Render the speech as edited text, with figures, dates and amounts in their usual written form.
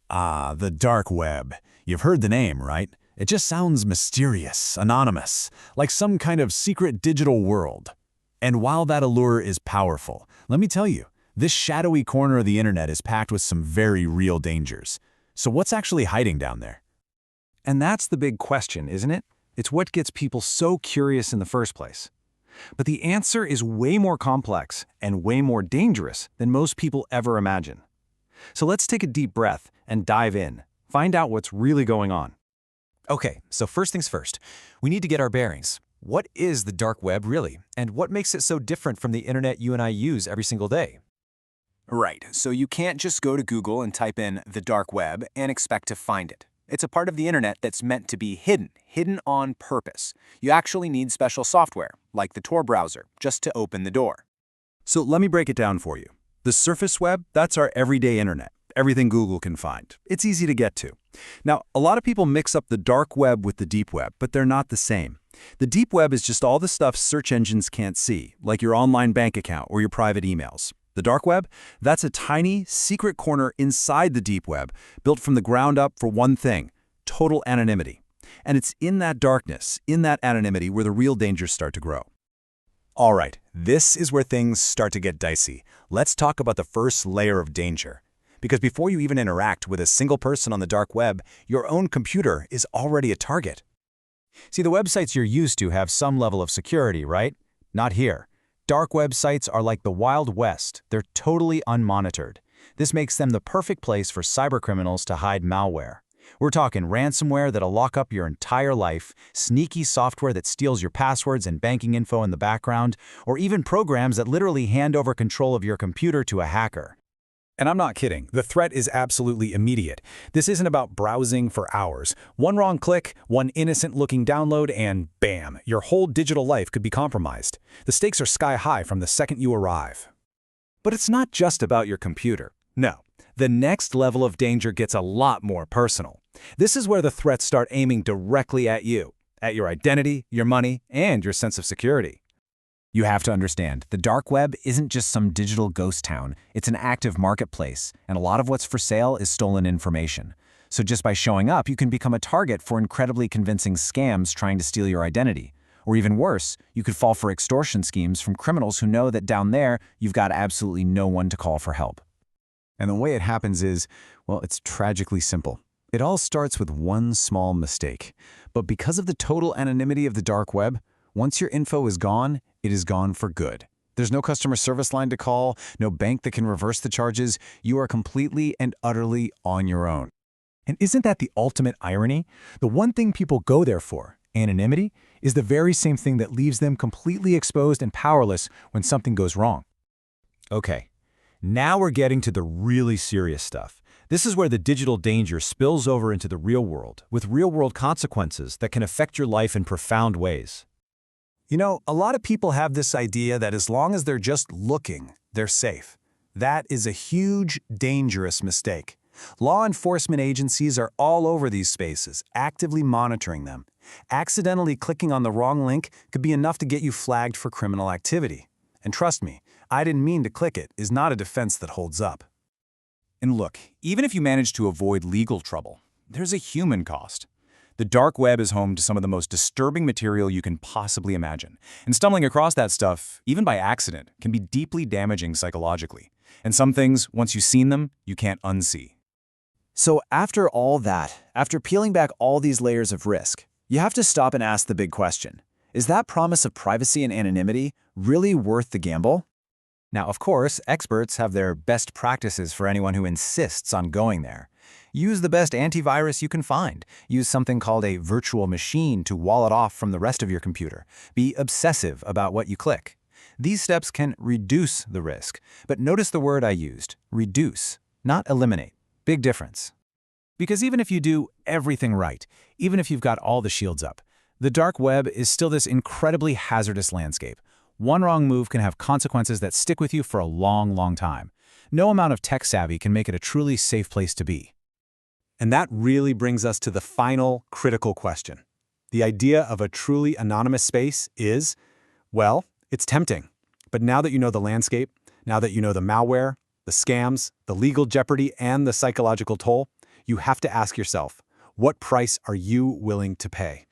Ah, the dark web. You've heard the name, right? It just sounds mysterious, anonymous, like some kind of secret digital world. And while that allure is powerful, let me tell you, this shadowy corner of the internet is packed with some very real dangers. So what's actually hiding down there? And that's the big question, isn't it? It's what gets people so curious in the first place. But the answer is way more complex and way more dangerous than most people ever imagine. So let's take a deep breath and dive in. Find out what's really going on. Okay, so first things first, we need to get our bearings. What is the dark web really? And what makes it so different from the internet you and I use every single day? Right, so you can't just go to Google and type in the dark web and expect to find it. It's a part of the internet that's meant to be hidden on purpose. You actually need special software, like the Tor browser, just to open the door. So let me break it down for you. The surface web, that's our everyday internet, everything Google can find. It's easy to get to. Now, a lot of people mix up the dark web with the deep web, but they're not the same. The deep web is just all the stuff search engines can't see, like your online bank account or your private emails. The dark web, that's a tiny, secret corner inside the deep web, built from the ground up for one thing: total anonymity. And it's in that darkness, in that anonymity, where the real dangers start to grow. All right, this is where things start to get dicey. Let's talk about the first layer of danger. Because before you even interact with a single person on the dark web, your own computer is already a target. See, the websites you're used to have some level of security, right? Not here. Dark websites are like the Wild West. They're totally unmonitored. This makes them the perfect place for cybercriminals to hide malware. We're talking ransomware that'll lock up your entire life, sneaky software that steals your passwords and banking info in the background, or even programs that literally hand over control of your computer to a hacker. And I'm not kidding. The threat is absolutely immediate. This isn't about browsing for hours. One wrong click, one innocent-looking download, and bam, your whole digital life could be compromised. The stakes are sky high from the second you arrive. But it's not just about your computer. No, the next level of danger gets a lot more personal. This is where the threats start aiming directly at you, at your identity, your money, and your sense of security. You have to understand, the dark web isn't just some digital ghost town. It's an active marketplace, and a lot of what's for sale is stolen information. So just by showing up, you can become a target for incredibly convincing scams trying to steal your identity. Or even worse, you could fall for extortion schemes from criminals who know that down there, you've got absolutely no one to call for help. And the way it happens is, well, it's tragically simple. It all starts with one small mistake. But because of the total anonymity of the dark web, once your info is gone, it is gone for good. There's no customer service line to call, no bank that can reverse the charges. You are completely and utterly on your own. And isn't that the ultimate irony? The one thing people go there for, anonymity, is the very same thing that leaves them completely exposed and powerless when something goes wrong. Okay, now we're getting to the really serious stuff. This is where the digital danger spills over into the real world, with real-world consequences that can affect your life in profound ways. You know, a lot of people have this idea that as long as they're just looking, they're safe. That is a huge, dangerous mistake. Law enforcement agencies are all over these spaces, actively monitoring them. Accidentally clicking on the wrong link could be enough to get you flagged for criminal activity. And trust me, "I didn't mean to click it" is not a defense that holds up. And look, even if you manage to avoid legal trouble, there's a human cost. The dark web is home to some of the most disturbing material you can possibly imagine. And stumbling across that stuff, even by accident, can be deeply damaging psychologically. And some things, once you've seen them, you can't unsee. So after all that, after peeling back all these layers of risk, you have to stop and ask the big question. Is that promise of privacy and anonymity really worth the gamble? Now, of course, experts have their best practices for anyone who insists on going there. Use the best antivirus you can find. Use something called a virtual machine to wall it off from the rest of your computer. Be obsessive about what you click. These steps can reduce the risk. But notice the word I used, reduce, not eliminate. Big difference. Because even if you do everything right, even if you've got all the shields up, the dark web is still this incredibly hazardous landscape. One wrong move can have consequences that stick with you for a long, long time. No amount of tech savvy can make it a truly safe place to be. And that really brings us to the final critical question. The idea of a truly anonymous space is, well, it's tempting. But now that you know the landscape, now that you know the malware, the scams, the legal jeopardy, and the psychological toll, you have to ask yourself, what price are you willing to pay?